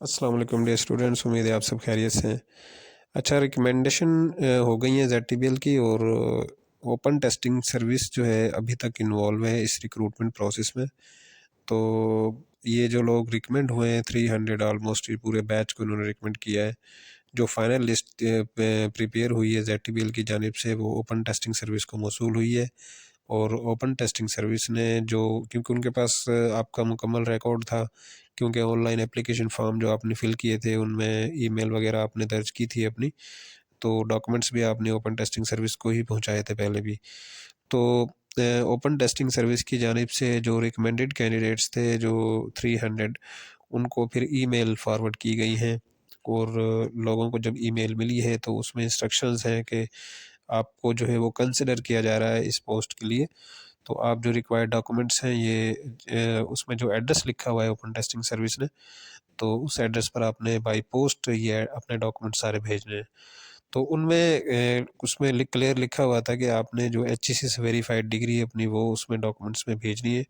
अस्सलाम वालेकुम dear students, उम्मीद है आप सब खैरियत से हैं। अच्छा, रिकमेंडेशन हो गई है ZTBL की, और ओपन टेस्टिंग सर्विस जो है अभी तक इन्वॉल्व है इस रिक्रूटमेंट प्रोसेस में। तो ये जो लोग रिकमेंड हुए हैं 300 ऑलमोस्ट, ये पूरे बैच को इन्होंने रिकमेंड किया है। जो फाइनल लिस्ट प्रिपेयर हुई है ZTBL की जानिब से, वो ओपन टेस्टिंग सर्विस को मौसूल हुई है। और ओपन टेस्टिंग सर्विस ने जो, क्योंकि उनके पास आपका मुकम्मल रिकॉर्ड था, क्योंकि ऑनलाइन एप्लीकेशन फॉर्म जो आपने फ़िल किए थे उनमें ईमेल वगैरह आपने दर्ज की थी अपनी, तो डॉक्यूमेंट्स भी आपने ओपन टेस्टिंग सर्विस को ही पहुंचाए थे पहले भी। तो ओपन टेस्टिंग सर्विस की जानिब से जो रिकमेंडेड कैंडिडेट्स थे, जो 300, उनको फिर ईमेल फॉरवर्ड की गई हैं। और लोगों को जब ईमेल मिली है तो उसमें इंस्ट्रक्शंस हैं कि आपको जो है वो कंसिडर किया जा रहा है इस पोस्ट के लिए। तो आप जो रिक्वायर्ड डॉक्यूमेंट्स हैं, ये उसमें जो एड्रेस लिखा हुआ है ओपन टेस्टिंग सर्विस ने, तो उस एड्रेस पर आपने बाई पोस्ट ये अपने डॉक्यूमेंट सारे भेजने हैं। तो उनमें उसमें क्लियर लिखा हुआ था कि आपने जो HEC से वेरीफाइड डिग्री है अपनी, वो उसमें डॉक्यूमेंट्स में भेजनी है।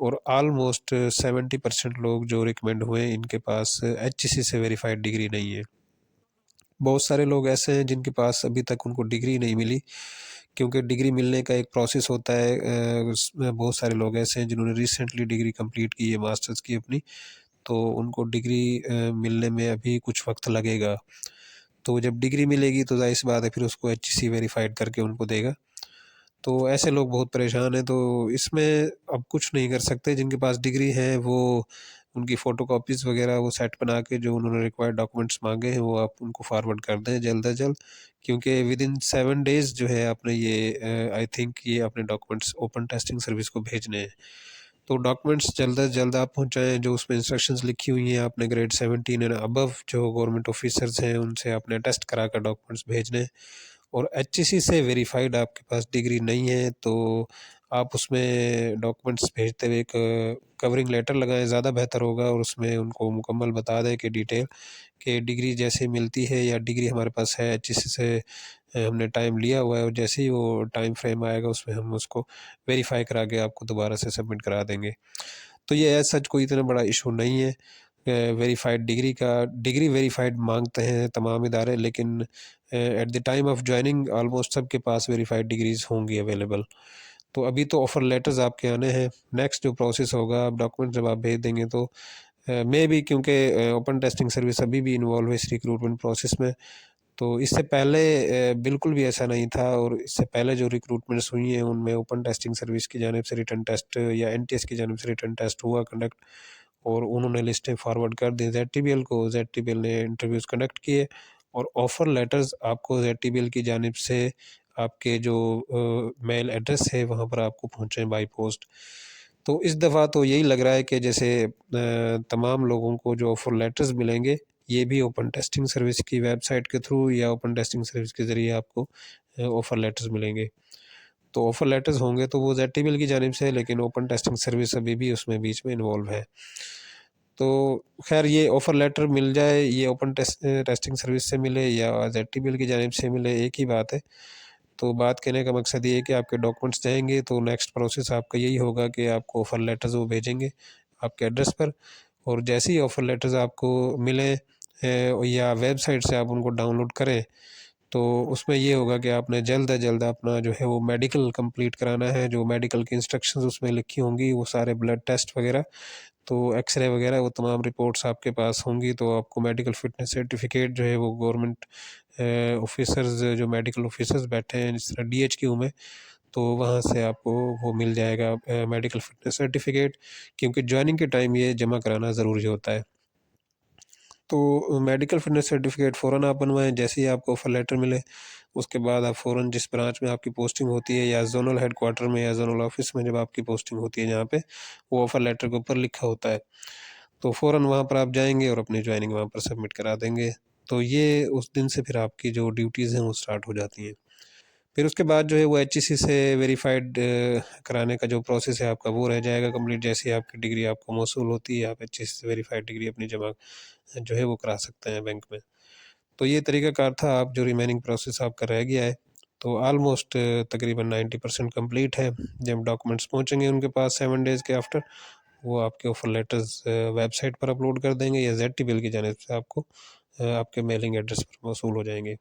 और आलमोस्ट 70% लोग जो रिकमेंड हुए हैं, इनके पास HEC से वेरीफाइड डिग्री नहीं है। बहुत सारे लोग ऐसे हैं जिनके पास अभी तक उनको डिग्री नहीं मिली, क्योंकि डिग्री मिलने का एक प्रोसेस होता है। उसमें बहुत सारे लोग ऐसे हैं जिन्होंने रिसेंटली डिग्री कंप्लीट की है, मास्टर्स की अपनी, तो उनको डिग्री मिलने में अभी कुछ वक्त लगेगा। तो जब डिग्री मिलेगी तो ज़ाहिर सी बात है फिर उसको HEC वेरीफाइड करके उनको देगा। तो ऐसे लोग बहुत परेशान हैं। तो इसमें अब कुछ नहीं कर सकते। जिनके पास डिग्री है वो उनकी फ़ोटोकॉपीज़ वगैरह वो सेट बना के, जो उन्होंने रिक्वायर्ड डॉक्यूमेंट्स मांगे हैं, वो आप उनको फॉरवर्ड कर दें जल्द अज जल्द, क्योंकि विद इन 7 डेज़ जो है आपने ये आई थिंक ये अपने डॉक्यूमेंट्स ओपन टेस्टिंग सर्विस को भेजने हैं। तो डॉक्यूमेंट्स जल्द अज जल्द आप पहुँचाएँ। जो उसमें इंस्ट्रक्शंस लिखी हुई हैं, आपने ग्रेड 17 एंड अबव जो गवर्नमेंट ऑफिसर्स हैं उनसे आपने टेस्ट करा कर डॉक्यूमेंट्स भेजने हैं। और HEC से वेरीफाइड आपके पास डिग्री नहीं है तो आप उसमें डॉक्यूमेंट्स भेजते हुए एक कवरिंग लेटर लगाएं, ज़्यादा बेहतर होगा। और उसमें उनको मुकम्मल बता दें कि डिटेल कि डिग्री जैसे मिलती है या डिग्री हमारे पास है HEC से, हमने टाइम लिया हुआ है, और जैसे ही वो टाइम फ्रेम आएगा उसमें हम उसको वेरीफाई करा के आपको दोबारा से सबमिट करा देंगे। तो ये एज सच कोई इतना बड़ा इशू नहीं है। वेरीफाइड डिग्री का, डिग्री वेरीफाइड मांगते हैं तमाम इदारे, लेकिन at the time of joining almost सबके पास वेरीफाइड डिग्रीज होंगी अवेलेबल। तो अभी तो ऑफ़र लेटर्स आपके आने हैं। नेक्स्ट जो प्रोसेस होगा, आप डॉक्यूमेंट जब आप भेज देंगे तो मे बी, क्योंकि ओपन टेस्टिंग सर्विस अभी भी इन्वॉल्व है इस रिक्रूटमेंट प्रोसेस में। तो इससे पहले बिल्कुल भी ऐसा नहीं था। और इससे पहले जो रिक्रूटमेंट्स हुई हैं उनमें ओपन टेस्टिंग सर्विस की जानिब से रिटन टेस्ट या NTS की जानिब से रिटन टेस्ट हुआ कंडक्ट, और उन्होंने लिस्टें फॉरवर्ड कर दी ZTBL को। ZTBL ने इंटरव्यूज़ कंडक्ट किए और ऑफ़र लेटर्स आपको ZTBL की जानिब से आपके जो मेल एड्रेस है वहाँ पर आपको पहुँचे बाई पोस्ट। तो इस दफ़ा तो यही लग रहा है कि जैसे तमाम लोगों को जो ऑफ़र लेटर्स मिलेंगे, ये भी ओपन टेस्टिंग सर्विस की वेबसाइट के थ्रू या ओपन टेस्टिंग सर्विस के ज़रिए आपको ऑफ़र लेटर्स मिलेंगे। तो ऑफ़र लेटर्स होंगे तो वो ZTBL की जानिब से है, लेकिन ओपन टेस्टिंग सर्विस अभी भी उसमें बीच में इन्वॉल्व है। तो खैर, ये ऑफ़र लेटर मिल जाए, ये ओपन टेस्टिंग सर्विस से मिले या ZTBL की जानिब से मिले, एक ही बात है। तो बात कहने का मकसद ये है कि आपके डॉक्यूमेंट्स जाएंगे तो नेक्स्ट प्रोसेस आपका यही होगा कि आपको ऑफ़र लेटर्स वो भेजेंगे आपके एड्रेस पर। और जैसे ही ऑफ़र लेटर्स आपको मिलें या वेबसाइट से आप उनको डाउनलोड करें, तो उसमें ये होगा कि आपने जल्द अज जल्द अपना जो है वो मेडिकल कंप्लीट कराना है। जो मेडिकल की इंस्ट्रक्शंस उसमें लिखी होंगी, वो सारे ब्लड टेस्ट वगैरह, तो एक्सरे वगैरह, वो तमाम रिपोर्ट्स आपके पास होंगी। तो आपको मेडिकल फ़िटनेस सर्टिफिकेट जो है वो गवर्नमेंट ऑफिसर्स, जो मेडिकल ऑफिसर्स बैठे हैं जिस तरह DHQ में, तो वहाँ से आपको वो मिल जाएगा मेडिकल फ़िटनेस सर्टिफिकेट, क्योंकि जॉइनिंग के टाइम ये जमा कराना ज़रूरी होता है। तो मेडिकल फ़िटनेस सर्टिफिकेट फ़ौरन आप बनवाएँ जैसे ही आपको ऑफ़र लेटर मिले। उसके बाद आप फ़ौरन जिस ब्रांच में आपकी पोस्टिंग होती है, या ज़ोनल हेडक्वार्टर में या ज़ोनल ऑफ़िस में जब आपकी पोस्टिंग होती है, जहाँ पे वो ऑफ़र लेटर के ऊपर लिखा होता है, तो फ़ौरन वहाँ पर आप जाएँगे और अपनी जॉइनिंग वहाँ पर सबमिट करा देंगे। तो ये उस दिन से फिर आपकी जो ड्यूटीज़ हैं वो स्टार्ट हो जाती हैं। फिर उसके बाद जो है वो HEC से वेरीफाइड कराने का जो प्रोसेस है आपका, वो रह जाएगा कंप्लीट। जैसे ही आपकी डिग्री आपको मौसूल होती है, आप HEC से वेरीफाइड डिग्री अपनी जमा जो है वो करा सकते हैं बैंक में। तो ये तरीक़ाकार था। आप जो रिमेनिंग प्रोसेस आपका रह गया है, तो ऑलमोस्ट तकरीबन 90% कंप्लीट है। जब डॉक्यूमेंट्स पहुँचेंगे उनके पास 7 डेज़ के आफ्टर, वो आपके ऑफ़र लेटर्स वेबसाइट पर अपलोड कर देंगे या ZTPL की जानिब से आपको आपके मेलिंग एड्रेस पर मौसूल हो जाएंगे।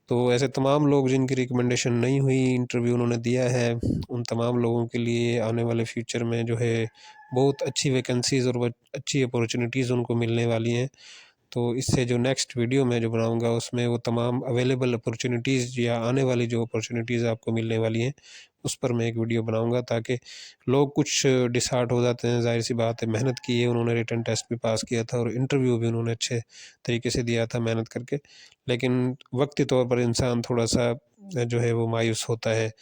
तो ऐसे तमाम लोग जिनकी रिकमेंडेशन नहीं हुई, इंटरव्यू उन्होंने दिया है, उन तमाम लोगों के लिए आने वाले फ्यूचर में जो है बहुत अच्छी वैकेंसीज़ और अच्छी अपॉर्चुनिटीज़ उनको मिलने वाली हैं। तो इससे जो नेक्स्ट वीडियो मैं जो बनाऊंगा उसमें वो तमाम अवेलेबल अपॉर्चुनिटीज़ या आने वाली जो अपॉर्चुनिटीज़ आपको मिलने वाली हैं उस पर मैं एक वीडियो बनाऊंगा, ताकि लोग कुछ डिसहार्ट हो जाते हैं। ज़ाहिर सी बात है, मेहनत की है उन्होंने, रिटन टेस्ट भी पास किया था और इंटरव्यू भी उन्होंने अच्छे तरीके से दिया था मेहनत करके, लेकिन वक्ती तौर पर इंसान थोड़ा सा जो है वो मायूस होता है।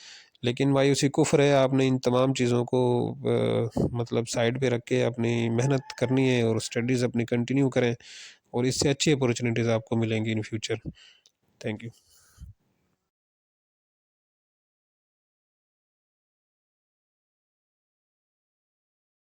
लेकिन मायूसी कुफ़्र है, आपने इन तमाम चीज़ों को मतलब साइड पे रख के अपनी मेहनत करनी है और स्टडीज़ अपनी कंटिन्यू करें और इससे अच्छी अपॉर्चुनिटीज़ आपको मिलेंगी इन फ्यूचर। Thank you.